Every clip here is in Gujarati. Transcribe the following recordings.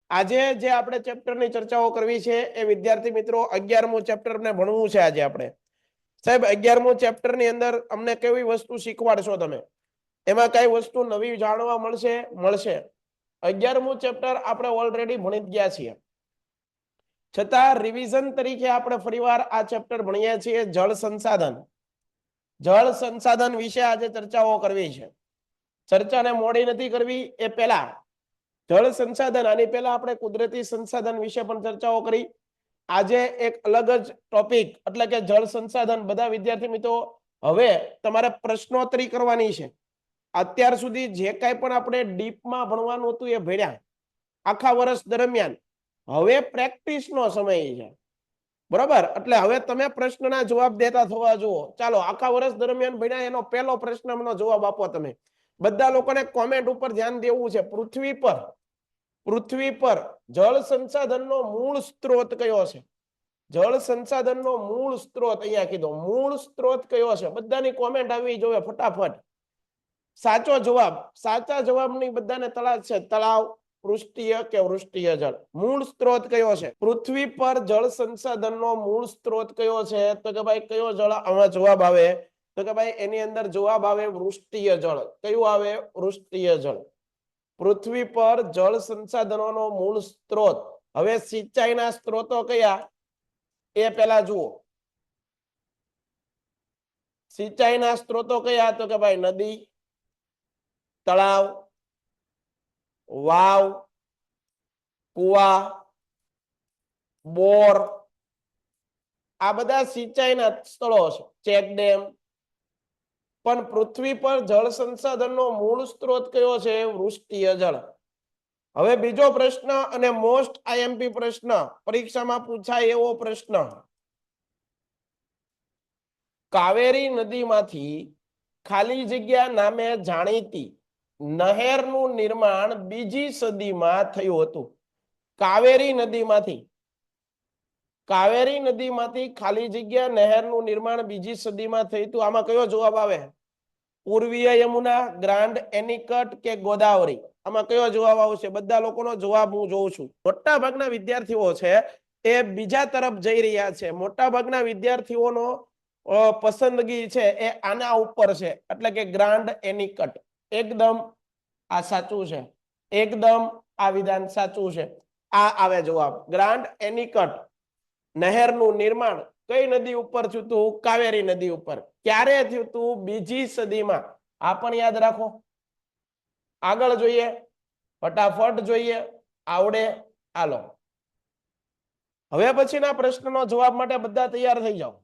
આજે જે આપણે ચેપ્ટરની ચર્ચાઓ કરવી છે એ વિદ્યાર્થી મિત્રો 11મું ચેપ્ટર ને ભણવું છે આજે આપણે. સાહેબ 11મું ચેપ્ટર ની અંદર અમને કેવી વસ્તુ શીખવાડશો તમે? એમાં કઈ વસ્તુ નવી જાણવા મળશે? 11મું ચેપ્ટર આપણે ઓલરેડી ભણી ગયા છીએ, છતાં રિવિઝન તરીકે આપણે ફરીવાર આ ચેપ્ટર ભણીએ છીએ. જળ સંસાધન વિશે આજે ચર્ચાઓ કરવી છે. ચર્ચાને મોડી નથી કરવી. એ પહેલા જળ સંસાધન, આની પહેલા આપણે કુદરતી સંસાધન વિશે પણ ચર્ચાઓ કરી. આજે એક અલગ જ ટોપિક એટલે કે જળ સંસાધન. બધા વિદ્યાર્થી મિત્રો હવે તમારે પ્રશ્નોત્તરી કરવાની છે. અત્યાર સુધી જે કાંઈ પણ આપણે ડીપમાં ભણવાનું હતું એ ભણ્યા આખા વર્ષ દરમિયાન. હવે પ્રેક્ટિસનો સમય છે, બરોબર? એટલે હવે તમે પ્રશ્નના જવાબ દેતા થવા જુઓ. ચાલો, આખા વર્ષ દરમિયાન ભણ્યા એનો પહેલો પ્રશ્નનો જવાબ આપો તમે. બધા લોકોને કોમેન્ટ ઉપર ધ્યાન દેવું છે. પૃથ્વી પર જળ સંસાધનનો મૂળ સ્ત્રોત કયો છે? જળ સંસાધનનો મૂળ સ્ત્રોત અહીંયા કીધો. મૂળ સ્ત્રોત કયો છે? બધાની કોમેન્ટ આવવી જોઈએ ફટાફટ. સાચો જવાબ, સાચા જવાબની બધાને તલાશ છે. તળાવ, પૃષ્ઠીય કે વૃષ્ટીય જળ. મૂળ સ્ત્રોત કયો છે? પૃથ્વી પર જળ સંસાધનનો મૂળ સ્ત્રોત કયો છે? તો કે ભાઈ કયો જળ આમાં જવાબ આવે? તો કે ભાઈ એની અંદર જવાબ આવે વૃષ્ટીય જળ. કયું આવે? વૃષ્ટીય જળ. પૃથ્વી પર જળ સંસાધનોનો મૂળ સ્ત્રોત. હવે સિંચાઈના સ્ત્રોતો કયા એ પહેલા જુઓ. સિંચાઈના સ્ત્રોતો કયા? તો કે ભાઈ નદી, તળાવ, વાવ, કુવા, બોર. આ બધા સિંચાઈના સ્થળો છે. Check dam. પણ પૃથ્વી પર જળ સંસાધનનો મૂળ સ્ત્રોત કયો છે? વૃષ્ટીય જળ. હવે બીજો પ્રશ્ન અને મોસ્ટ આઈએમપી પ્રશ્ન, પરીક્ષામાં પૂછાય એવો પ્રશ્ન. કાવેરી નદીમાંથી ખાલી જગ્યા નામે જાણીતી નહેરનું નિર્માણ બીજી સદીમાં થયું હતું. કાવેરી નદીમાંથી ખાલી જગ્યા નહેરનું નિર્માણ બીજી સદીમાં થયું હતું. આમાં કયો જવાબ આવે? પૂર્વીય યમુના, ગ્રાન્ડ એનિકટ કે ગોદાવરી? આમાં કયો જવાબ આવશે? બધા લોકોનો જવાબ હું જોઉં છું. મોટા ભાગના વિદ્યાર્થીઓ છે એ બીજા તરફ જઈ રહ્યા છે. મોટા ભાગના વિદ્યાર્થીઓનો પસંદગી છે એ આના ઉપર છે, એટલે કે ગ્રાન્ડ એનિકટ. એકદમ આ સાચું છે. એકદમ આ વિધાન સાચું છે. આ આવે જવાબ. ગ્રાન્ડ એનિકટ નહેરનું નિર્માણ કઈ નદી ઉપર થયું હતું? કાવેરી નદી ઉપર. ક્યારે થયું હતું? બીજી સદીમાં. આ પણ યાદ રાખો. આગળ જોઈએ, ફટાફટ જોઈએ, આવડે. હાલો, હવે પછીના પ્રશ્નનો જવાબ માટે બધા તૈયાર થઈ જાઓ.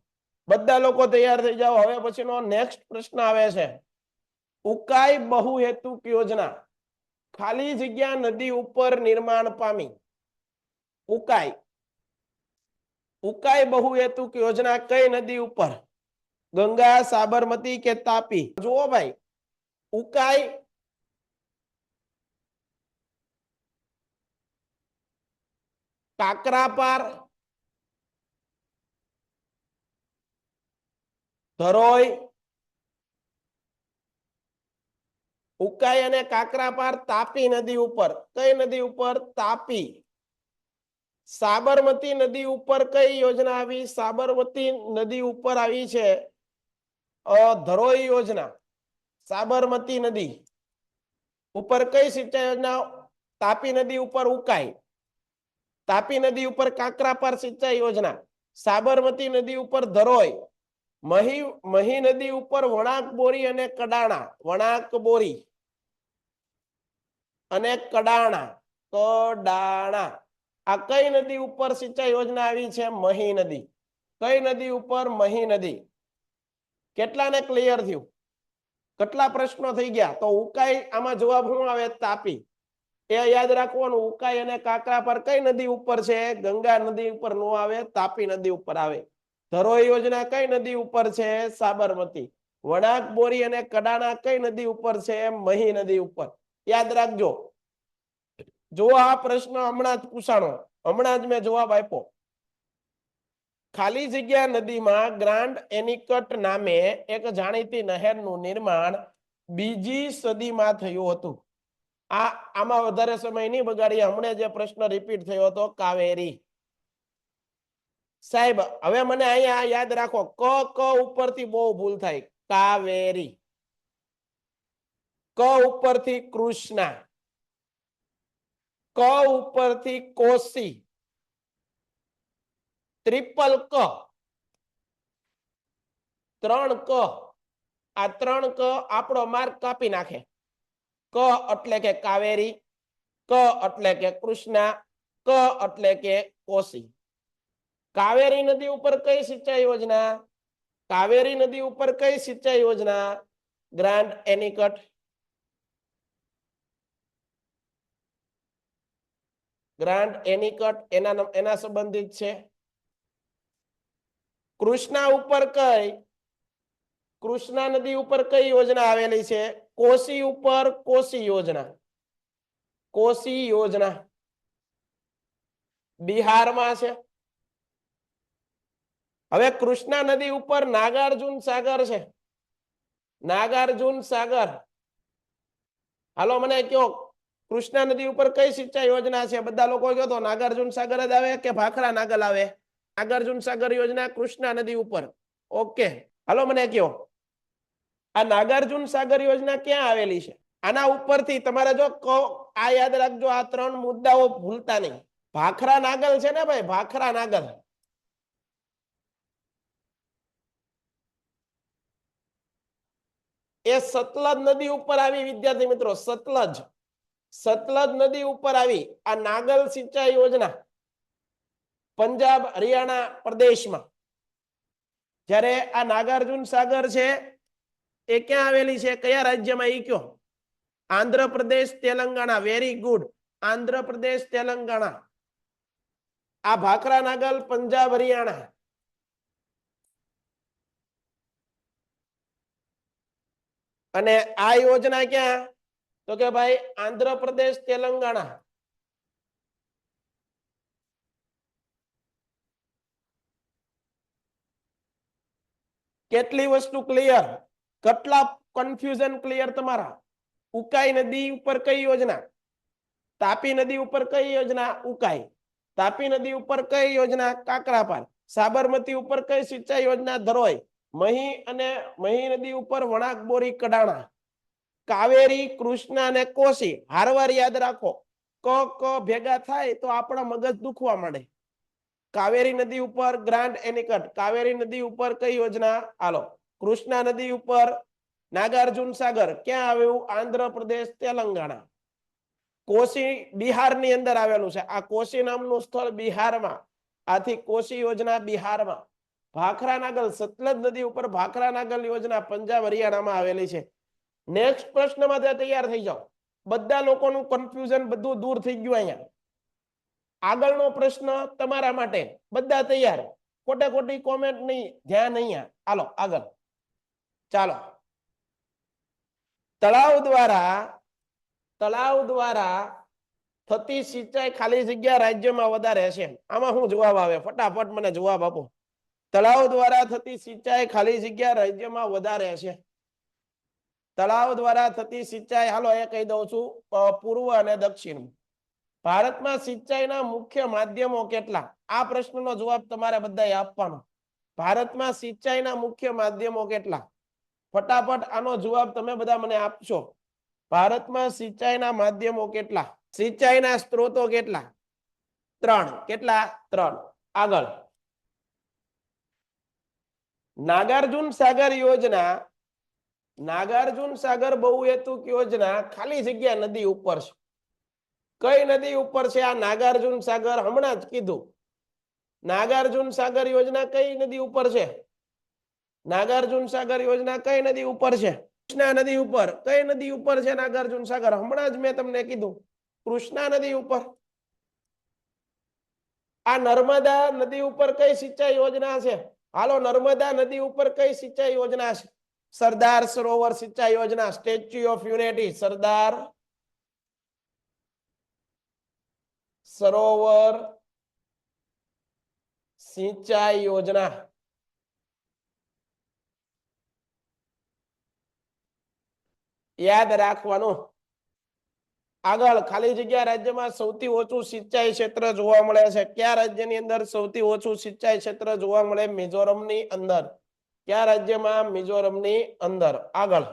બધા લોકો તૈયાર થઈ જાઓ. હવે પછીનો નેક્સ્ટ પ્રશ્ન આવે છે. ઉકાઈ બહુહેતુક યોજના ખાલી જગ્યા નદી ઉપર નિર્માણ પામી. ઉકાઈ બહુહેતુક યોજના કઈ નદી ઉપર? ગંગા, સાબરમતી કે તાપી? જુઓ ભાઈ, ઉકાઈ કાકરાપાર, ધરોઈ, ઉકાઈ અને કાકરાપાર તાપી નદી ઉપર. કઈ નદી ઉપર? તાપી. સાબરમતી નદી ઉપર કઈ યોજના આવી? સાબરમતી નદી ઉપર આવી છે ધરોઈ યોજના. સાબરમતી નદી ઉપર કઈ સિંચાઈ યોજના? તાપી નદી ઉપર ઉકાઈ. તાપી નદી ઉપર કાકરાપાર સિંચાઈ યોજના. સાબરમતી નદી ઉપર ધરોઈ. મહી નદી ઉપર વણાક બોરી અને કડાણા. વણાક બોરી અને કડાણા. આ કઈ નદી ઉપર સિંચાઈ યોજના આવી છે? મહી નદી. કઈ નદી ઉપર? મહી નદી. કેટલાને ક્લિયર થયું? કેટલા પ્રશ્નો થઈ ગયા? તો ઉકાઈ આમાં જવાબ શું આવે? તાપી. એ યાદ રાખવાનું. ઉકાઈ અને કાકરાપાર કઈ નદી ઉપર છે? ગંગા નદી ઉપર નો આવે, તાપી નદી ઉપર આવે. ધરોઈ યોજના કઈ નદી ઉપર છે? સાબરમતી. વણાક બોરી અને કડાણા કઈ નદી ઉપર છે? મહી નદી ઉપર. યાદ રાખજો. જો આ પ્રશ્ન હમણાં જ પૂછાણો, હમણાં જ મેં જવાબ આપ્યો. ખાલી જગ્યા નદીમાં ગ્રાન્ડ એનિકટ નામે એક જાણીતી નહેરનું નિર્માણ બીજી સદીમાં થયું હતું. આમાં વધારે સમય નહીં બગાડીએ. હમણાં જે પ્રશ્ન રિપીટ થયો હતો કાવેરી. સાહેબ હવે મને અહીંયા યાદ રાખો, ક ઉપરથી બહુ ભૂલ થાય. કાવેરી, ક ઉપરથી કૃષ્ણા, ક ઉપરથી કોશી, ટ્રિપલ ક, 3 ક. આ 3 ક આપણો માર્ક કાપી નાખે. ક એટલે કે કાવેરી, ક એટલે કે કૃષ્ણા, ક એટલે કે કોશી. કાવેરી નદી ઉપર કઈ સિંચાઈ યોજના? કાવેરી નદી ઉપર કઈ સિંચાઈ યોજના? ગ્રાન્ડ એનિકટ. ગ્રાન્ડ એનિકટ એના સંબંધિત છે. કૃષ્ણા ઉપર કઈ? કૃષ્ણા નદી ઉપર કઈ યોજના આવેલી છે? કોશી ઉપર કોશી યોજના. કોશી યોજના બિહારમાં છે. હવે કૃષ્ણા નદી ઉપર નાગાર્જુન સાગર છે. નાગાર્જુન સાગર. હાલો મને કયો, કૃષ્ણા નદી ઉપર કઈ સિંચાઈ યોજના છે? બધા લોકો કહો તો નાગાર્જુન સાગર જ આવે કે ભાખરા નાગલ આવે? નાગાર્જુન સાગર યોજના કૃષ્ણા નદી ઉપર. ઓકે, હાલો મને કયો, આ નાગાર્જુન સાગર યોજના ક્યાં આવેલી છે? આના ઉપરથી તમારે જો આ યાદ રાખજો, આ 3 મુદ્દાઓ ભૂલતા નહીં. ભાખરા નાગલ છે ને ભાઈ, ભાખરા નાગલ. એ સતલજ નદી ઉપર આવી વિદ્યાર્થી મિત્રો, સતલજ. સતલજ નદી ઉપર આવી આ નાગલ સિંચાઈ યોજના પંજાબ હરિયાણા પ્રદેશમાં. જ્યારે આ નાગાર્જુન સાગર છે એ ક્યાં આવેલી છે? કયા રાજ્યમાં? ઈ કયો. આંધ્રપ્રદેશ તેલંગાણા. Very good, Andhra Pradesh Telangana. આ ભાખરા નાગલ પંજાબ હરિયાણા. અને આ યોજના ક્યાં? તો કે ભાઈ આંધ્રપ્રદેશ તેલંગાણા. કેટલી વસ્તુ ક્લિયર? કેટલા કન્ફ્યુઝન ક્લિયર તમારા? ઉકાઈ નદી ઉપર કઈ યોજના? તાપી નદી ઉપર કઈ યોજના? ઉકાઈ. તાપી નદી ઉપર કઈ યોજના? કાકરાપાર. સાબરમતી ઉપર કઈ સિંચાઈ યોજના? ધરોઈ. મહી નદી ઉપર વણાક બોરી કડાણા. કાવેરી, કૃષ્ણા અને કોશી હારવાર યાદ રાખો. ક ભેગા થાય તો આપણા મગજ દુખવા માંડે. કાવેરી નદી ઉપર ગ્રાન્ડ એનિકટ. કાવેરી નદી ઉપર કઈ યોજના? હાલો. કૃષ્ણા નદી ઉપર નાગાર્જુન સાગર ક્યાં આવ્યું? આંધ્રપ્રદેશ તેલંગાણા. કોશી બિહારની અંદર આવેલું છે. આ કોશી નામનું સ્થળ બિહારમાં. આથી કોશી યોજના બિહારમાં. ભાખરા નાગલ, સતલજ નદી ઉપર ભાખરા નાગલ યોજના પંજાબ હરિયાણામાં આવેલી છે. નેક્સ્ટ પ્રશ્નમાં તૈયાર થઈ જાઓ. બધા લોકોનું કન્ફ્યુઝન બધું દૂર થઈ ગયું. અહીંયા આગળનો પ્રશ્ન તમારા માટે. બધા તૈયાર? ખોટે ખોટી કોમેન્ટ નહીં, ધ્યાન અહીંયા. હાલો આગળ ચાલો. તળાવ દ્વારા થતી સિંચાઈ ખાલી જગ્યા રાજ્યમાં વધારે છે. આમાં શું જવાબ આવે? ફટાફટ મને જવાબ આપો. તળાવ દ્વારા થતી સિંચાઈ ખાલી જગ્યા રાજ્યમાં વધારે છે. તળાવ દ્વારા થતી સિંચાઈ, હાલો એ કહી દઉં છું, પૂર્વ અને દક્ષિણ. ભારતમાં સિંચાઈના મુખ્ય માધ્યમો કેટલા? આ પ્રશ્નનો જવાબ તમારે બધાએ આપવાનો. ભારતમાં સિંચાઈના મુખ્ય માધ્યમો કેટલા? ફટાફટ આનો જવાબ તમે બધા મને આપશો. ભારતમાં સિંચાઈના માધ્યમો કેટલા? સિંચાઈના સ્ત્રોતો કેટલા? 3. કેટલા? 3. આગળ. નાગાર્જુન સાગર યોજના. નાગાર્જુન સાગર બહુહેતુક યોજના ખાલી જગ્યા નદી ઉપર છે. કઈ નદી ઉપર છે આ નાગાર્જુન સાગર? હમણાં જ કીધું. નાગાર્જુન સાગર યોજના કઈ નદી ઉપર છે? નાગાર્જુન સાગર યોજના કઈ નદી ઉપર છે? કૃષ્ણા નદી ઉપર. કઈ નદી ઉપર છે નાગાર્જુન સાગર? હમણાં જ મેં તમને કીધું, કૃષ્ણા નદી ઉપર. આ નર્મદા નદી ઉપર કઈ સિંચાઈ યોજના છે? હાલો, નર્મદા નદી ઉપર કઈ સિંચાઈ યોજના છે? સરદાર સરોવર સિંચાઈ યોજના, statue of unity, Sardar Sarovar સિંચાઈ યોજના. યાદ રાખવાનું. આગળ ખાલી જગ્યા રાજ્યમાં સૌથી ઓછું સિંચાઈ ક્ષેત્ર જોવા મળે છે? કયા રાજ્યની અંદર સૌથી ઓછું સિંચાઈ ક્ષેત્ર જોવા મળે? મિઝોરમની અંદર. કયા રાજ્યમાં? મિઝોરમની અંદર. આગળ,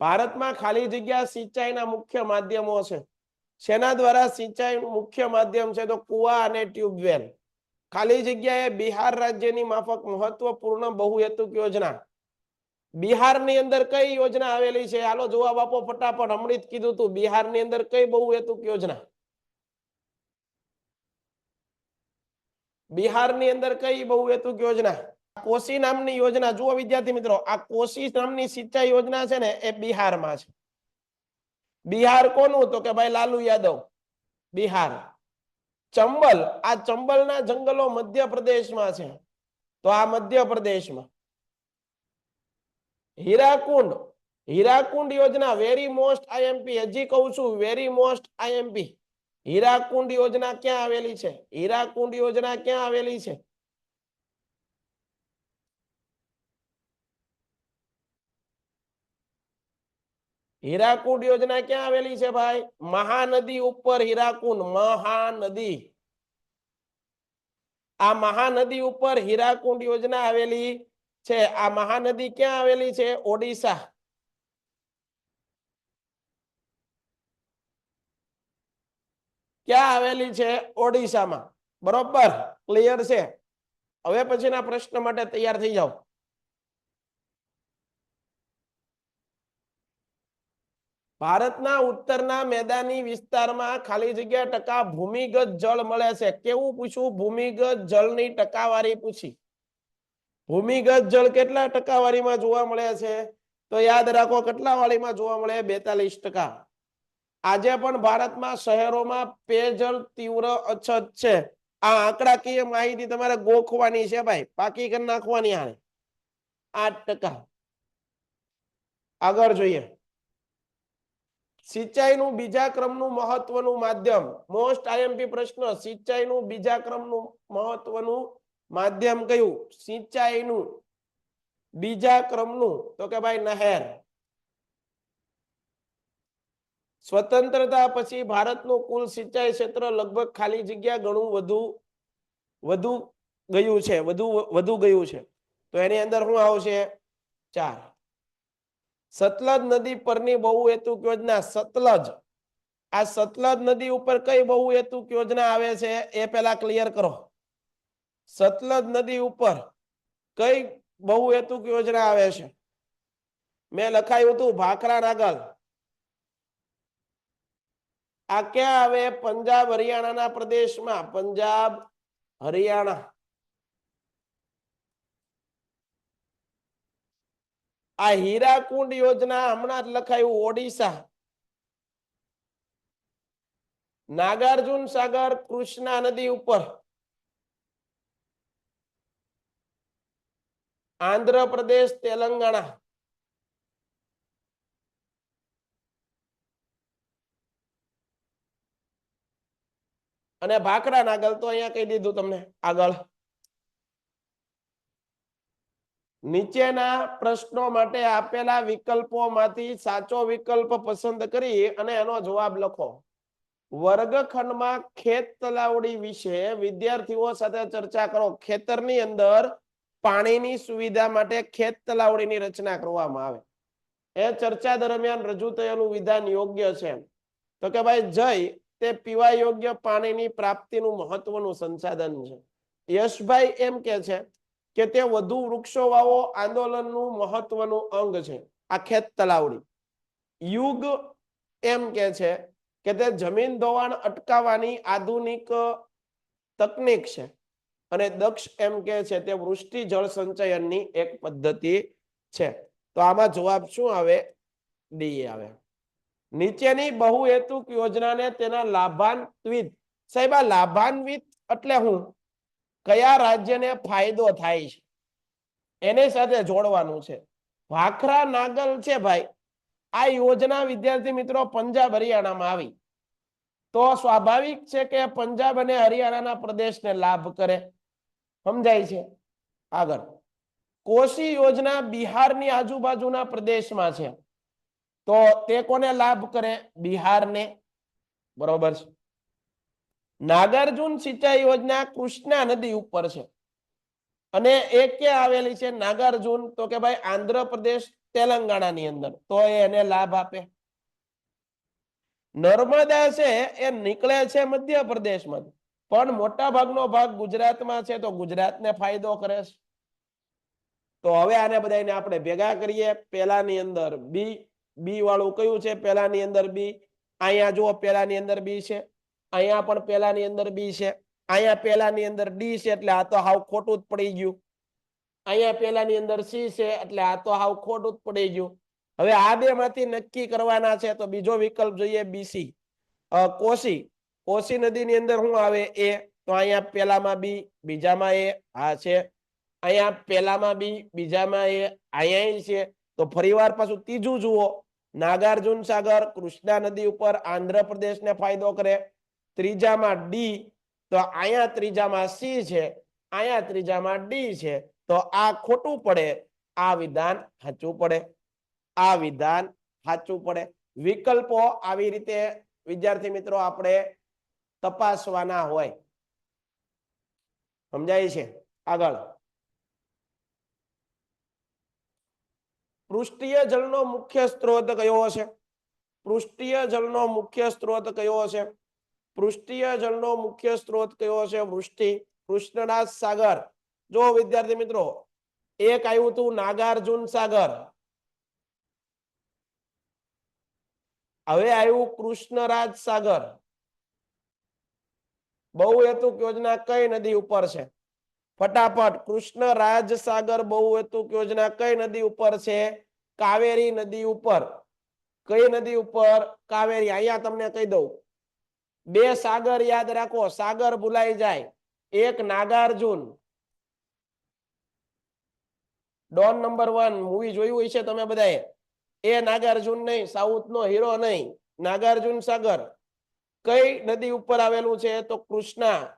ભારતમાં ખાલી જગ્યા સિંચાઈના મુખ્ય માધ્યમો છે. શેના દ્વારા સિંચાઈ મુખ્ય માધ્યમ છે? તો કુવા અને ટ્યુબવેલ. ખાલી જગ્યાએ બિહાર રાજ્યની માફક મહત્વપૂર્ણ બહુહેતુક યોજના. બિહારની અંદર કઈ યોજના આવેલી છે? હાલો જવાબ આપો ફટાફટ. હમણાં જ કીધું તું, બિહારની અંદર કઈ બહુહેતુક યોજના? બિહારની અંદર કઈ બહુહેતુક યોજના? કોશી નામની યોજના. જુઓ વિદ્યાર્થી મિત્રો, આ કોશી નામની સિંચાઈ યોજના છે ને, એ બિહારમાં છે. બિહાર કોનું? તો કે ભાઈ લાલુ યાદવ, બિહાર. ચંબલ, આ ચંબલના જંગલો મધ્યપ્રદેશમાં છે, તો આ મધ્યપ્રદેશમાં. હીરાકુંડ, હીરાકુંડ યોજના વેરી મોસ્ટ આઈએમપી. હજી કહું છું, વેરી મોસ્ટ આઈએમપી. હીરાકુંડ યોજના ક્યાં આવેલી છે? હીરાકુંડ યોજના ક્યાં આવેલી છે? હીરાકુંડ યોજના ક્યાં આવેલી છે ભાઈ? મહાનદી ઉપર હીરાકુંડ, મહાનદી. આ મહાનદી ઉપર હીરાકુંડ યોજના આવેલી છે. આ મહાનદી ક્યાં આવેલી છે? ઓડિશા. ક્યાં આવેલી છે? ઓડિશામાં. બરોબર, ક્લિયર છે? હવે પછીના પ્રશ્ન માટે તૈયાર થઈ જાઓ. ભારતના ઉત્તરના મેદાની વિસ્તારમાં ખાલી જગ્યા ટકા ભૂમિગત જળ મળે છે. કેવું પૂછ્યું? ભૂમિગત જળની ટકાવારી પૂછી. ભૂમિગત જળ કેટલા ટકાવારીમાં જોવા મળે છે? તો યાદ રાખો, કેટલા વાળીમાં જોવા મળે? 42%. આજે પણ ભારતમાં શહેરોમાં પેયજળ તીવ્ર અછત છે. આ આંકડાકીય માહિતી તમારે ગોખવાની છે ભાઈ, પાકી કરી નાખવાની. આને 8%. આગળ જોઈએ. સિંચાઈનું બીજા ક્રમનું મહત્વનું માધ્યમ. મોસ્ટ આઈએમપી પ્રશ્ન. સિંચાઈનું બીજા ક્રમનું મહત્વનું માધ્યમ કયું? સિંચાઈનું બીજા ક્રમનું, તો કે ભાઈ નહેર. સ્વતંત્રતા પછી ભારતનું કુલ સિંચાઈ ક્ષેત્ર લગભગ ખાલી જગ્યા ઘણું વધુ ગયું છે. તો એની અંદર શું આવશે? 4. સતલજ નદી પરની બહુહેતુક યોજના. સતલજ, આ સતલજ નદી ઉપર કઈ બહુહેતુક યોજના આવે છે? એ પેલા ક્લિયર કરો. સતલજ નદી ઉપર કઈ બહુહેતુક યોજના આવે છે? મેં લખાયું હતું ભાખરા નાગલ. આ ક્યાં આવે? પંજાબ હરિયાણાના પ્રદેશમાં. પંજાબ હરિયાણા. આ હીરાકુંડ યોજના હમણાં જ લખાયું, ઓડિશા. નાગાર્જુન સાગર કૃષ્ણા નદી ઉપર, આંધ્રપ્રદેશ તેલંગાણા. અને ભાખરા નાગલ તો અહીંયા કહી દીધું તમને. આગળ, નીચેના પ્રશ્નો માટે આપેલા વિકલ્પોમાંથી સાચો વિકલ્પ પસંદ કરી અને એનો જવાબ લખો. વર્ગખંડમાં ખેત તલાવડી વિશે વિદ્યાર્થીઓ સાથે ચર્ચા કરો. ખેતરની અંદર પાણીની સુવિધા માટે ખેત તલાવડીની રચના કરવામાં આવે. એ ચર્ચા દરમિયાન રજૂ થયેલું વિધાન યોગ્ય છે? તો કે ભાઈ જય તે પીવા યોગ્ય પાણીની પ્રાપ્તિનું મહત્વનું સંસાધન છે. યશભાઈ એમ કે છે કે તે વધુ વૃક્ષો વાવો આંદોલનનું મહત્વનું અંગ છે. આ ખેત તલાવડી. યુગ એમ કે છે કે તે જમીન ધોવાણ અટકાવવાની આધુનિક તકનીક છે. અને દક્ષ એમ કે છે તે વૃષ્ટિ જળ સંચયનની એક પદ્ધતિ છે. તો આમાં જવાબ શું આવે? ડી આવે. નીચેની બહુહેતુક યોજનાને તેના લાભાન્વિત. સાહેબ, આ લાભાન્વિત એટલે હું? કયા રાજ્યને ફાયદો થાય છે એની સાથે જોડવાનું છે. ભાખરા નાગલ છે ભાઈ, આ યોજના વિદ્યાર્થી મિત્રો પંજાબ હરિયાણામાં આવી, તો સ્વાભાવિક છે કે પંજાબ અને હરિયાણાના પ્રદેશને લાભ કરે. સમજાય છે? આગળ, કોશી યોજના બિહારની આજુબાજુના પ્રદેશમાં છે. તો તે કોને લાભ કરે? બિહારને, બરોબર છે. નાગાર્જુન સિંચાઈ યોજના કૃષ્ણા નદી ઉપર છે અને એ ક્યાં આવેલી છે નાગાર્જુન? તો કે ભાઈ આંધ્રપ્રદેશ તેલંગાણાની અંદર, તો એને લાભ આપે. નર્મદા છે એ નીકળે છે મધ્યપ્રદેશમાં, પણ મોટા ભાગનો ભાગ ગુજરાતમાં છે, તો ગુજરાતને ફાયદો કરે છે. તો હવે આને બધાને આપણે ભેગા કરીએ. પેલાની અંદર બી, બી વાળું કયું છે? પેલાની અંદર બી. અહીંયા જુઓ, પેલાની અંદર બી છે, અહીંયા પણ પેલાની અંદર બી છે, અહીંયા પેલાની અંદર ડી છે, એટલે આ તો હાવ ખોટું જ પડી ગયું. અહીંયા પેલાની અંદર સી છે, એટલે આ તો હાવ ખોટું જ પડી ગયું. હવે આ બે માંથી નક્કી કરવાના છે, તો બીજો વિકલ્પ જોઈએ બીસી, કોસી. કોસી નદીની અંદર શું આવે? એ. તો અહીંયા પેલામાં બી, બીજામાં એ. હા છે. અહીંયા પેલામાં બી, બીજામાં એ, અહીંયા છે. તો ફરીવાર પાછું ત્રીજું જુઓ, નાગાર્જુન સાગર કૃષ્ણા નદી ઉપર આંધ્રપ્રદેશને ફાયદો કરે. ત્રીજામાં ડી, તો અહીંયા ત્રીજામાં સી છે, અહીંયા ત્રીજામાં ડી છે. તો આ ખોટું પડે, આ વિધાન સાચું પડે. આ વિધાન સાચું પડે. વિકલ્પો આવી રીતે વિદ્યાર્થી મિત્રો આપણે તપાસવાના હોય. સમજાય છે? આગળ, પૃષ્ઠીય જળનો મુખ્ય સ્ત્રોત કયો હશે? પૃષ્ઠીય જળનો મુખ્ય સ્ત્રોત કયો હશે? પૃષ્ઠીય જળનો મુખ્ય સ્ત્રોત કયો હશે? વૃષ્ટિ, કૃષ્ણરાજ સાગર. જો વિદ્યાર્થી મિત્રો, એક આવ્યું હતું નાગાર્જુન સાગર, હવે આવ્યું કૃષ્ણરાજ સાગર. બહુહેતુક યોજના કઈ નદી ઉપર છે? ફટાફટ, કૃષ્ણરાજ સાગર બહુહેતુક યોજના કઈ નદી ઉપર છે? કાવેરી નદી ઉપર. કઈ નદી ઉપર? કાવેરી. અહીંયા તમને કહી દઉં, બે સાગર યાદ રાખો, સાગર ભૂલાઈ જાય. એક નાગાર્જુન, ડોન નંબર 1 મૂવી જોયું હોય છે તમે બધાએ. એ નાગાર્જુન નહીં, સાઉથ નો હીરો નહીં, નાગાર્જુન સાગર. કઈ નદી ઉપર આવેલું છે? તો કૃષ્ણા.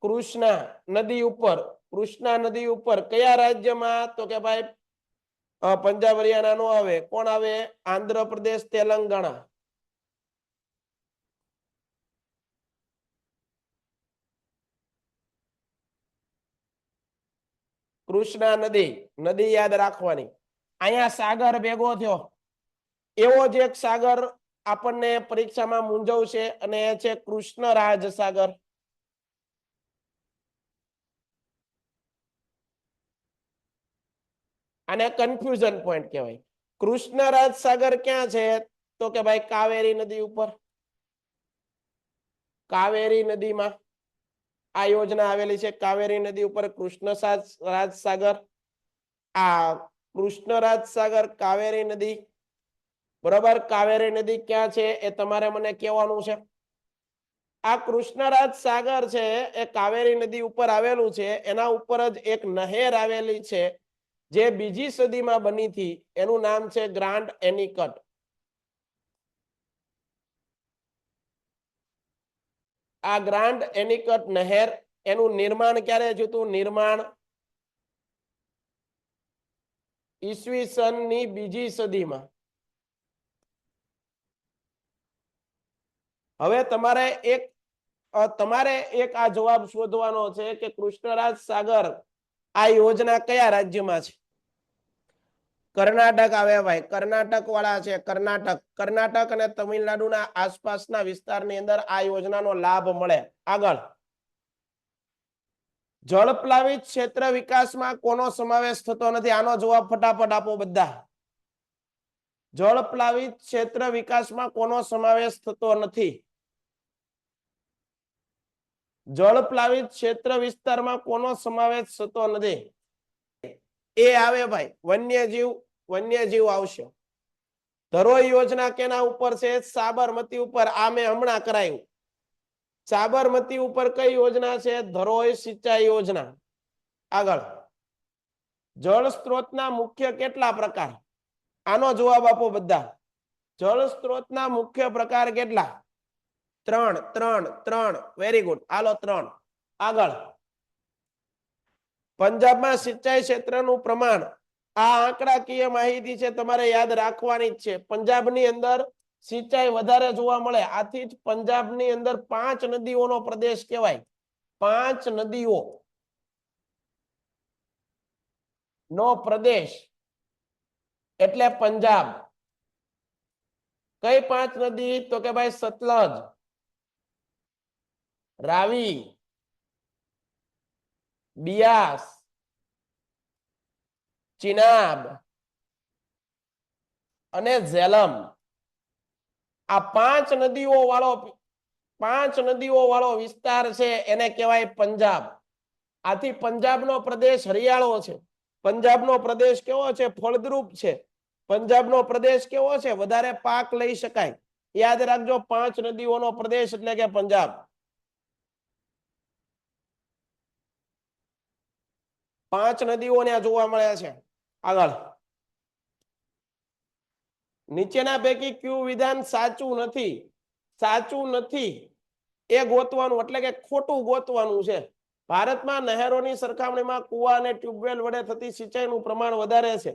કૃષ્ણા નદી ઉપર. કૃષ્ણા નદી ઉપર કયા રાજ્યમાં? તો કે ભાઈ પંજાબ હરિયાણા નો આવે. કોણ આવે? આંધ્રપ્રદેશ તેલંગાણા. કૃષ્ણા નદી, નદી યાદ રાખવાની. અહીંયા સાગર ભેગો થયો, એવો જ એક સાગર આપણને પરીક્ષામાં મૂંઝવશે, અને એ છે કૃષ્ણરાજ સાગર. આને કન્ફ્યુઝન પોઈન્ટ કહેવાય. કૃષ્ણરાજ સાગર ક્યાં છે? તો કે ભાઈ કાવેરી નદી ઉપર. કાવેરી નદીમાં આ યોજના આવેલી છે. કાવેરી નદી ઉપર કૃષ્ણરાજ સાગર. આ કૃષ્ણરાજ સાગર, કાવેરી નદી, બરોબર. કાવેરી નદી ક્યાં છે એ તમારે મને કહેવાનું છે. આ કૃષ્ણરાજ સાગર છે એ કાવેરી નદી ઉપર આવેલું છે. એના ઉપર જ એક નહેર આવેલી છે જે બીજી સદીમાં બની હતી. એનું નામ છે ગ્રાન્ડ એનિકટ. આ ગ્રાન્ડ એનિકટ નહેર, એનું નિર્માણ ક્યારે થયું હતું? નિર્માણ ઈસવીસનની બીજી સદીમાં. હવે તમારે એક આ જવાબ શોધવાનો છે કે કૃષ્ણરાજ સાગર આ યોજના કયા રાજ્યમાં છે? કર્ણાટક આવે ભાઈ, કર્ણાટક વાળા છે. કર્ણાટક અને તમિલનાડુના આસપાસના વિસ્તારની અંદર આ યોજનાનો લાભ મળે. આગળ, જળપ્લાવિત ક્ષેત્ર વિકાસમાં કોનો સમાવેશ થતો નથી? આનો જવાબ ફટાફટ આપો બધા. જળપ્લાવિત ક્ષેત્ર વિકાસમાં કોનો સમાવેશ થતો નથી? જળપ્લાવિત ક્ષેત્ર વિસ્તારમાં કોનો સમાવેશ થતો નથી? એ આવે ભાઈ, વન્યજીવ. વન્યજીવ આવશે. ધરોઈ યોજના કેના ઉપર છે? સાબરમતી ઉપર. આ મેં હમણાં કરાયું. સાબરમતી ઉપર કઈ યોજના છે? ધરોઈ સિંચાઈ યોજના. આગળ, જળ સ્ત્રોતના મુખ્ય કેટલા પ્રકાર? આનો જવાબ આપો બધા. જળ સ્ત્રોતના મુખ્ય પ્રકાર કેટલા? 3 3 3. વેરી ગુડ, હાલો 3. આગળ, પંજાબમાં સિંચાઈ ક્ષેત્રનું પ્રમાણ આ આંકડાકીય માહિતી છે તમારે યાદ રાખવાની જ છે. પંજાબની અંદર સિંચાઈ વધારે જોવા મળે, આથી જ પંજાબની અંદર 5 નદીઓનો પ્રદેશ કહેવાય. 5 નદીઓ નો પ્રદેશ એટલે પંજાબ. કઈ 5 નદી? તો કે ભાઈ સતલજ, રાવી, બિયાસ, ચિનાબ અને ઝેલમ. આ 5 નદીઓ વાળો વિસ્તાર છે એને કહેવાય પંજાબ. આથી પંજાબનો પ્રદેશ હરિયાળો છે. પંજાબનો પ્રદેશ કેવો છે? ફળદ્રુપ છે. પંજાબનો પ્રદેશ કેવો છે? વધારે પાક લઈ શકાય. યાદ રાખજો, 5 નદીઓનો પ્રદેશ એટલે કે પંજાબ. 5 નદીઓ ત્યાં જોવા મળે છે. આગળ, નીચેના પૈકી કયું વિધાન સાચું નથી? સાચું નથી એ ગોતવાનું, એટલે કે ખોટું ગોતવાનું છે. ભારતમાં નહેરોની સરખામણીમાં કુવા અને ટ્યુબવેલ વડે થતી સિંચાઈનું પ્રમાણ વધારે છે.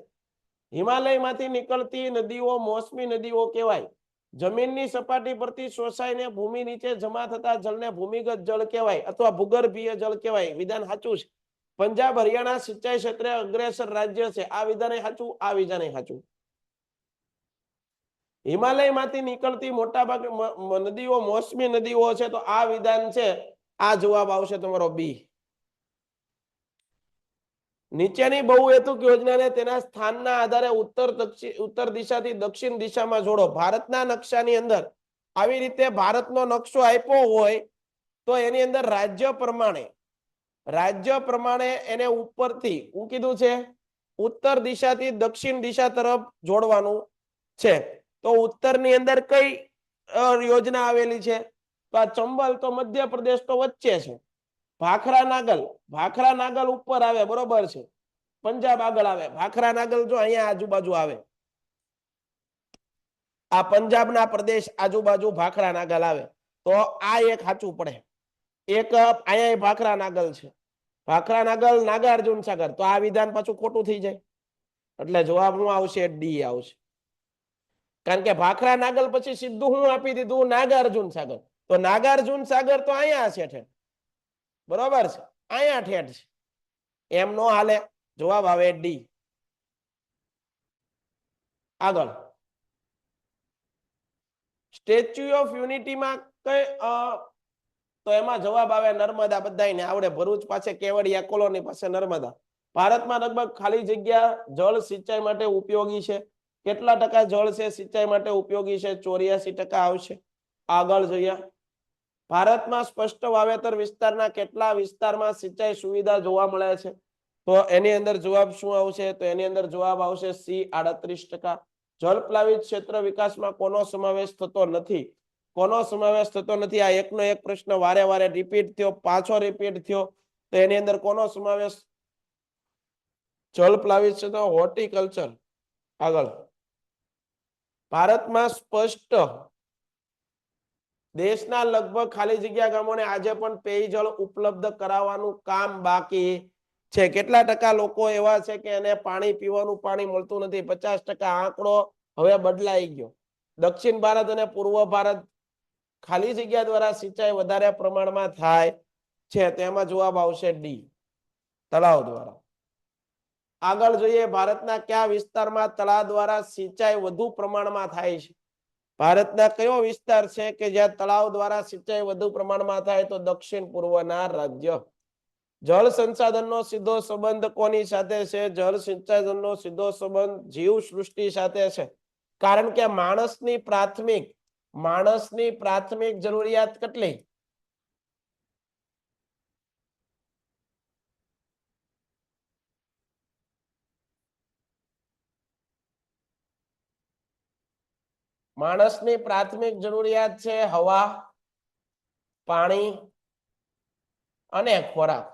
હિમાલયમાંથી નીકળતી નદીઓ મોસમી નદીઓ કહેવાય. જમીનની સપાટી પરથી શોષાઈને ભૂમિ નીચે જમા થતા જળને ભૂમિગત જળ કહેવાય અથવા ભૂગર્ભીય જળ કહેવાય. વિધાન સાચું છે. પંજાબ હરિયાણા સિંચાઈ ક્ષેત્રે અગ્રેસર રાજ્ય છે. આ વિધાન સાચું, આ વિધાન સાચું. હિમાલયમાંથી નીકળતી મોટાભાગે નદીઓ મોસમી નદીઓ છે, તો આ વિધાન છે. આ જવાબ આવશે તમારો બી. નીચેની બહુહેતુક યોજનાને તેના સ્થાનના આધારે ઉત્તર દિશાથી દક્ષિણ દિશામાં જોડો. ભારતના નકશાની અંદર આવી રીતે ભારતનો નકશો આપ્યો હોય તો એની અંદર રાજ્ય પ્રમાણે એને ઉપરથી હું કીધું છે ઉત્તર દિશાથી દક્ષિણ દિશા તરફ જોડવાનું છે. તો ઉત્તરની અંદર કઈ યોજના આવેલી છે? તો આ ચંબલ તો મધ્યપ્રદેશ તો વચ્ચે છે. ભાખરા નાગલ ઉપર આવે, બરોબર છે. પંજાબ આગળ આવે. ભાખરા નાગલ જો અહીંયા આજુબાજુ આવે. આ પંજાબના પ્રદેશ આજુબાજુ ભાખરા નાગલ આવે. તો આ એક સાચું પડે. એક અહીંયા ભાખરા નાગલ છે. ભાખરા નાગલ નાગાર્જુન સાગર. તો આ વિધાન પાછું ખોટું થઈ જાય. એટલે જવાબ શું આવશે? ડી આવશે. કારણ કે ભાખરા નાગલ પછી સીધું હું આપી દીધું? નાગાર્જુન સાગર. તો નાગાર્જુન સાગર તો અહીંયા છે ઠેઠ, બરોબર છે, અહીંયા ઠેઠ છે. એમ નો હાલે. જવાબ આવે ડી. આગળ, સ્ટેચ્યુ ઓફ યુનિટીમાં કઈ તો એમાં જવાબ આવે નર્મદા. બધાને આવડે. ભરૂચ પાસે કેવડિયા કોલોની પાસે નર્મદા. ભારતમાં લગભગ ખાલી જગ્યા જળ સિંચાઈ માટે ઉપયોગી છે. કેટલા ટકા જળ છે સિંચાઈ માટે ઉપયોગી છે? 84% આવશે. આગળ જોઈએ. ભારતમાં સ્પષ્ટ વાવેતર વિસ્તારના કેટલા વિસ્તારમાં સિંચાઈ સુવિધા જોવા મળે છે? તો એની અંદર જવાબ શું આવશે? તો એની અંદર જવાબ આવશે સી, 38%. જળપ્લાવિત ક્ષેત્ર વિકાસમાં કોનો સમાવેશ થતો નથી? કોનો સમાવેશ થતો નથી? આ એકનો એક પ્રશ્ન વારે વારે રિપીટ થયો, પાછો રિપીટ થયો. તો એની અંદર કોનો સમાવેશ? જળપ્લાવિત ક્ષેત્ર, હોર્ટિકલ્ચર. આગળ, ભારતમાં સ્પષ્ટ દેશના લગભગ ખાલી જગ્યા ગામોને આજે પણ પેયજળ ઉપલબ્ધ કરાવવાનું કામ બાકી છે. કેટલા ટકા લોકો એવા છે કે એને પાણી, પીવાનું પાણી મળતું નથી? 50%. આંકડો હવે બદલાઈ ગયો. દક્ષિણ ભારત અને પૂર્વ ભારત ખાલી જગ્યા દ્વારા સિંચાઈ વધારે પ્રમાણમાં થાય છે. તેમાં જવાબ આવશે ડી, તળાવ દ્વારા. આગળ જોઈએ. ભારતના કયા વિસ્તારમાં તળાવ દ્વારા સિંચાઈ વધુ પ્રમાણમાં થાય છે? ભારતના કયો વિસ્તાર છે કે જ્યાં તળાવ દ્વારા સિંચાઈ વધુ પ્રમાણમાં થાય? તો દક્ષિણ પૂર્વના રાજ્ય. જળ સંસાધનનો સીધો સંબંધ કોની સાથે છે? જળ સંસાધનનો સીધો સંબંધ જીવ સૃષ્ટિ સાથે છે. કારણ કે માણસની પ્રાથમિક જરૂરિયાત કેટલી? માણસની પ્રાથમિક જરૂરિયાત છે હવા, પાણી અને ખોરાક.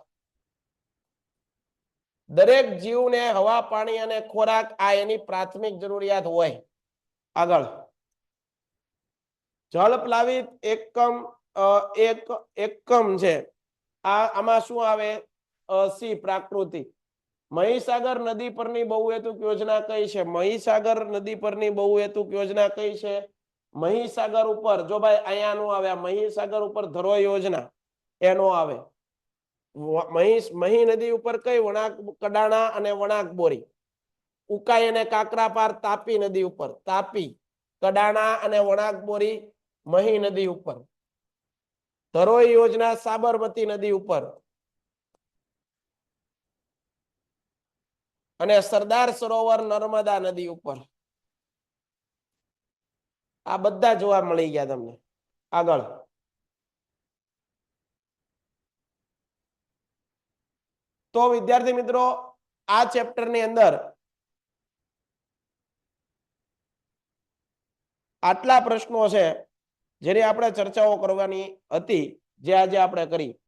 દરેક જીવને હવા, પાણી અને ખોરાક આ એની પ્રાથમિક જરૂરિયાત હોય. આગળ, જળપ્લાવિત એકમ છે. આમાં શું આવે? સી, પ્રાકૃતિક. મહીસાગર નદી પરની બહુહેતુક યોજના કઈ છે? મહીસાગર નદી પરની બહુહેતુક યોજના કઈ છે? મહીસાગર ઉપર જો ભાઈ અહીંયા નો આવે, મહીસાગર ઉપર ધરોઈ યોજના એનો આવે. મહી નદી ઉપર કઈ? વણાક કડાણા અને વણાક બોરી. ઉકાઈ અને કાકરાપાર તાપી નદી ઉપર, તાપી કડાણા અને વણાક બોરી મહી નદી ઉપર. ધરોઈ યોજના સાબરમતી નદી ઉપર અને સરદાર સરોવર નર્મદા નદી ઉપર. આ બધા જોવા મળી ગયા તમને. આગળ તો વિદ્યાર્થી મિત્રો આ ચેપ્ટર ની અંદર આટલા પ્રશ્નો છે જેની આપણે ચર્ચાઓ કરવાની હતી, જે આજે આપણે કરી.